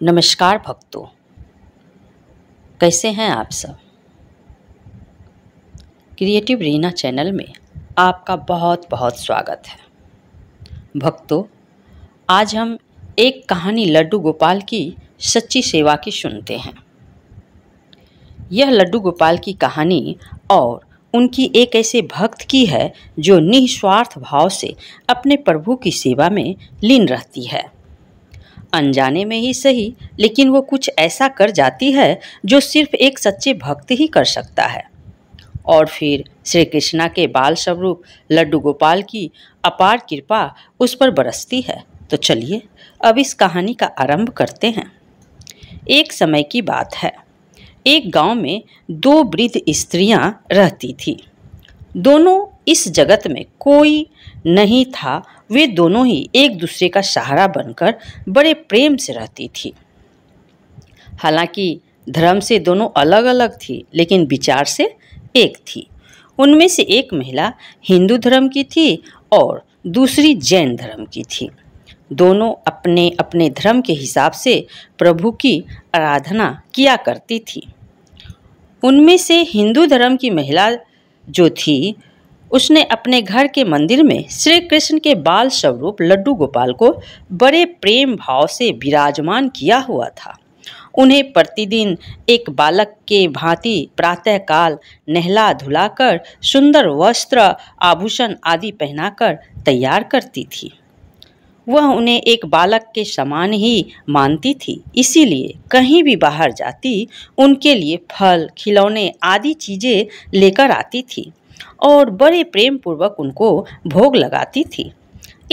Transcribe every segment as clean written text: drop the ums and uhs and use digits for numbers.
नमस्कार भक्तों, कैसे हैं आप सब। क्रिएटिव रीना चैनल में आपका बहुत बहुत स्वागत है। भक्तों, आज हम एक कहानी लड्डू गोपाल की सच्ची सेवा की सुनते हैं। यह लड्डू गोपाल की कहानी और उनकी एक ऐसे भक्त की है जो निस्वार्थ भाव से अपने प्रभु की सेवा में लीन रहती है। अनजाने में ही सही, लेकिन वो कुछ ऐसा कर जाती है जो सिर्फ एक सच्चे भक्त ही कर सकता है। और फिर श्री कृष्णा के बाल स्वरूप लड्डू गोपाल की अपार कृपा उस पर बरसती है। तो चलिए अब इस कहानी का आरंभ करते हैं। एक समय की बात है। एक गांव में दो वृद्ध स्त्रियां रहती थी। दोनों इस जगत में कोई नहीं था। वे दोनों ही एक दूसरे का सहारा बनकर बड़े प्रेम से रहती थी। हालांकि धर्म से दोनों अलग अलग थी, लेकिन विचार से एक थी। उनमें से एक महिला हिंदू धर्म की थी और दूसरी जैन धर्म की थी। दोनों अपने अपने धर्म के हिसाब से प्रभु की आराधना किया करती थी। उनमें से हिंदू धर्म की महिला जो थी, उसने अपने घर के मंदिर में श्री कृष्ण के बाल स्वरूप लड्डू गोपाल को बड़े प्रेम भाव से विराजमान किया हुआ था। उन्हें प्रतिदिन एक बालक के भांति प्रातःकाल नहला धुलाकर सुंदर वस्त्र आभूषण आदि पहनाकर तैयार करती थी। वह उन्हें एक बालक के समान ही मानती थी, इसीलिए कहीं भी बाहर जाती उनके लिए फल खिलौने आदि चीज़ें लेकर आती थी और बड़े प्रेम पूर्वक उनको भोग लगाती थी।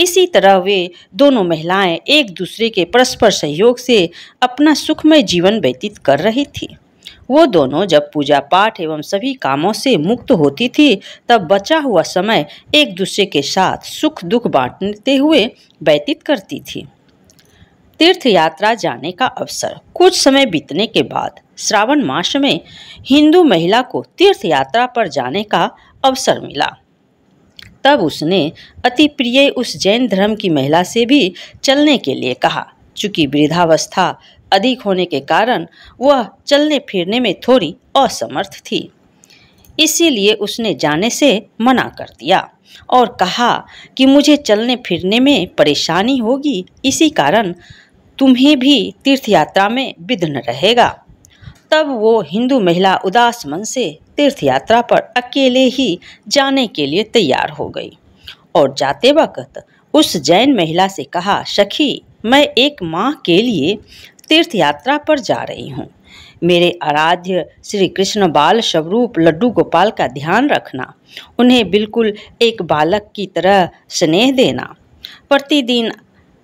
इसी तरह वे दोनों महिलाएं एक दूसरे के परस्पर सहयोग से अपना सुखमय जीवन व्यतीत कर रही थी। वो दोनों जब पूजा पाठ एवं सभी कामों से मुक्त होती थी, तब बचा हुआ समय एक दूसरे के साथ सुख दुख बांटते हुए व्यतीत करती थी। तीर्थ यात्रा जाने का अवसर। कुछ समय बीतने के बाद श्रावण मास में हिंदू महिला को तीर्थ यात्रा पर जाने का अवसर मिला। तब उसने अति प्रिय उस जैन धर्म की महिला से भी चलने के लिए कहा। चूंकि वृद्धावस्था अधिक होने के कारण वह चलने फिरने में थोड़ी असमर्थ थी, इसीलिए उसने जाने से मना कर दिया और कहा कि मुझे चलने फिरने में परेशानी होगी, इसी कारण तुम्हें भी तीर्थ यात्रा में विघ्न रहेगा। तब वो हिंदू महिला उदास मन से तीर्थ यात्रा पर अकेले ही जाने के लिए तैयार हो गई और जाते वक्त उस जैन महिला से कहा, सखी, मैं एक माह के लिए तीर्थ यात्रा पर जा रही हूँ। मेरे आराध्य श्री कृष्ण बाल स्वरूप लड्डू गोपाल का ध्यान रखना। उन्हें बिल्कुल एक बालक की तरह स्नेह देना। प्रतिदिन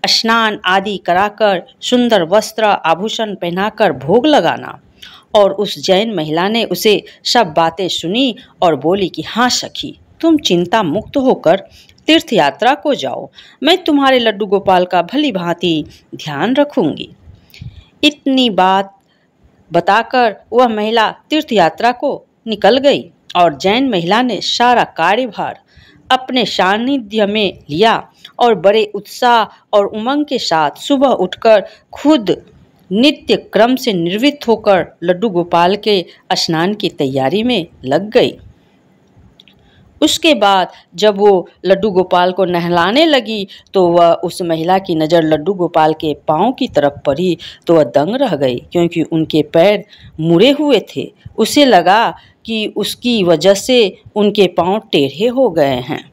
स्नान आदि कराकर सुंदर वस्त्र आभूषण पहनाकर भोग लगाना। और उस जैन महिला ने उसे सब बातें सुनी और बोली कि हाँ सखी, तुम चिंता मुक्त होकर तीर्थ यात्रा को जाओ। मैं तुम्हारे लड्डू गोपाल का भली भांति ध्यान रखूंगी। इतनी बात बताकर वह महिला तीर्थ यात्रा को निकल गई और जैन महिला ने सारा कार्यभार अपने सानिध्य में लिया और बड़े उत्साह और उमंग के साथ सुबह उठकर खुद नित्य क्रम से निर्वृत्त होकर लड्डू गोपाल के स्नान की तैयारी में लग गई। उसके बाद जब वो लड्डू गोपाल को नहलाने लगी तो वह उस महिला की नज़र लड्डू गोपाल के पाँव की तरफ पड़ी तो वह दंग रह गई, क्योंकि उनके पैर मुड़े हुए थे। उसे लगा कि उसकी वजह से उनके पाँव टेढ़े हो गए हैं।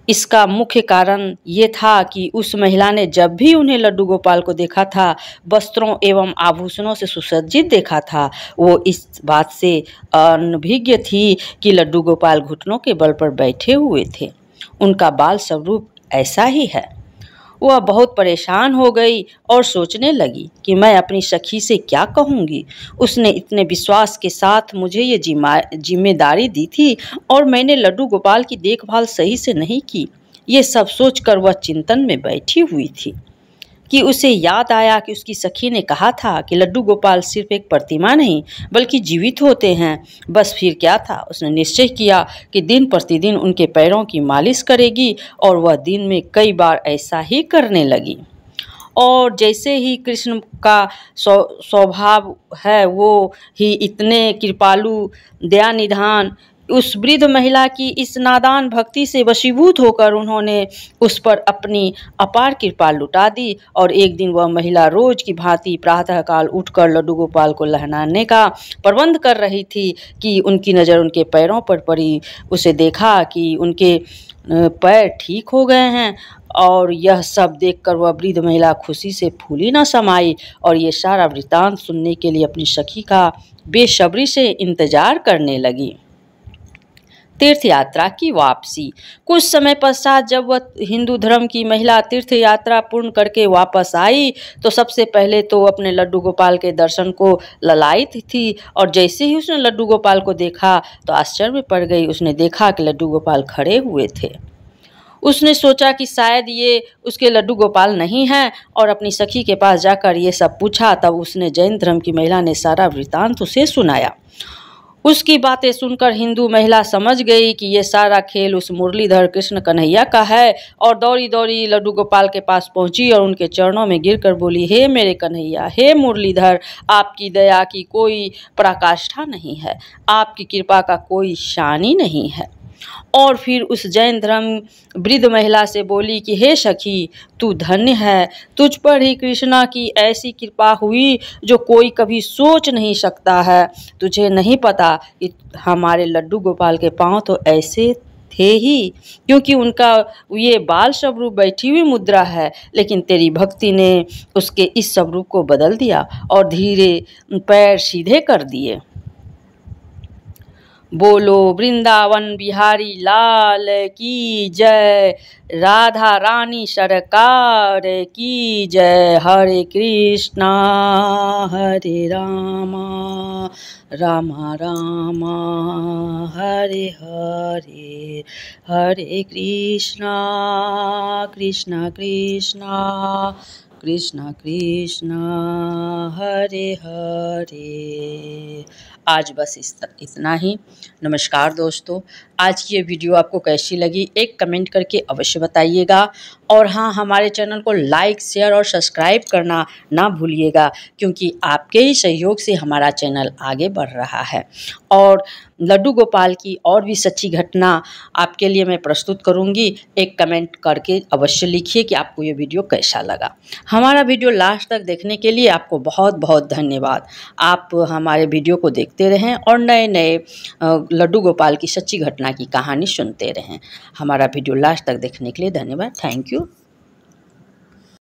इसका मुख्य कारण ये था कि उस महिला ने जब भी उन्हें लड्डू गोपाल को देखा था, वस्त्रों एवं आभूषणों से सुसज्जित देखा था, वो इस बात से अनभिज्ञ थी कि लड्डू गोपाल घुटनों के बल पर बैठे हुए थे। उनका बाल स्वरूप ऐसा ही है। वह बहुत परेशान हो गई और सोचने लगी कि मैं अपनी सखी से क्या कहूँगी। उसने इतने विश्वास के साथ मुझे ये जिम्मेदारी दी थी और मैंने लड्डू गोपाल की देखभाल सही से नहीं की। ये सब सोचकर वह चिंतन में बैठी हुई थी कि उसे याद आया कि उसकी सखी ने कहा था कि लड्डू गोपाल सिर्फ एक प्रतिमा नहीं बल्कि जीवित होते हैं। बस फिर क्या था, उसने निश्चय किया कि दिन प्रतिदिन उनके पैरों की मालिश करेगी और वह दिन में कई बार ऐसा ही करने लगी। और जैसे ही कृष्ण का स्वभाव है वो ही इतने कृपालु दया निधान, उस वृद्ध महिला की इस नादान भक्ति से वशीभूत होकर उन्होंने उस पर अपनी अपार कृपा लुटा दी। और एक दिन वह महिला रोज की भांति प्रातःकाल उठकर लड्डू गोपाल को नहलाने का प्रबंध कर रही थी कि उनकी नज़र उनके पैरों पर पड़ी। उसे देखा कि उनके पैर ठीक हो गए हैं और यह सब देखकर वह वृद्ध महिला खुशी से फूली न समाई और ये सारा वृतांत सुनने के लिए अपनी सखी का बेसब्री से इंतजार करने लगी। तीर्थ यात्रा की वापसी। कुछ समय पश्चात जब वह हिंदू धर्म की महिला तीर्थ यात्रा पूर्ण करके वापस आई तो सबसे पहले तो अपने लड्डू गोपाल के दर्शन को ललायित थी और जैसे ही उसने लड्डू गोपाल को देखा तो आश्चर्य में पड़ गई। उसने देखा कि लड्डू गोपाल खड़े हुए थे। उसने सोचा कि शायद ये उसके लड्डू गोपाल नहीं हैं और अपनी सखी के पास जाकर ये सब पूछा। तब उसने जैन धर्म की महिला ने सारा वृतांत उसे सुनाया। उसकी बातें सुनकर हिंदू महिला समझ गई कि ये सारा खेल उस मुरलीधर कृष्ण कन्हैया का है और दौड़ी दौड़ी लड्डू गोपाल के पास पहुंची और उनके चरणों में गिरकर बोली, हे मेरे कन्हैया, हे मुरलीधर, आपकी दया की कोई पराकाष्ठा नहीं है, आपकी कृपा का कोई शानी नहीं है। और फिर उस जैन धर्म वृद्ध महिला से बोली कि हे सखी, तू धन्य है, तुझ पर ही कृष्णा की ऐसी कृपा हुई जो कोई कभी सोच नहीं सकता है। तुझे नहीं पता कि हमारे लड्डू गोपाल के पाँव तो ऐसे थे ही क्योंकि उनका ये बाल स्वरूप बैठी हुई मुद्रा है, लेकिन तेरी भक्ति ने उसके इस स्वरूप को बदल दिया और धीरे पैर सीधे कर दिए। बोलो वृंदावन बिहारी लाल की जय, राधा रानी सरकार की जय। हरे कृष्णा हरे रामा रामा रामा हरे हरे, हरे कृष्णा कृष्णा कृष्णा कृष्णा कृष्णा हरे हरे। आज बस इतना ही। नमस्कार दोस्तों, आज की ये वीडियो आपको कैसी लगी एक कमेंट करके अवश्य बताइएगा और हाँ, हमारे चैनल को लाइक शेयर और सब्सक्राइब करना ना भूलिएगा क्योंकि आपके ही सहयोग से हमारा चैनल आगे बढ़ रहा है। और लड्डू गोपाल की और भी सच्ची घटना आपके लिए मैं प्रस्तुत करूंगी। एक कमेंट करके अवश्य लिखिए कि आपको ये वीडियो कैसा लगा। हमारा वीडियो लास्ट तक देखने के लिए आपको बहुत बहुत धन्यवाद। आप हमारे वीडियो को देखते रहें और नए नए लड्डू गोपाल की सच्ची घटना की कहानी सुनते रहें। हमारा वीडियो लास्ट तक देखने के लिए धन्यवाद। Thank you.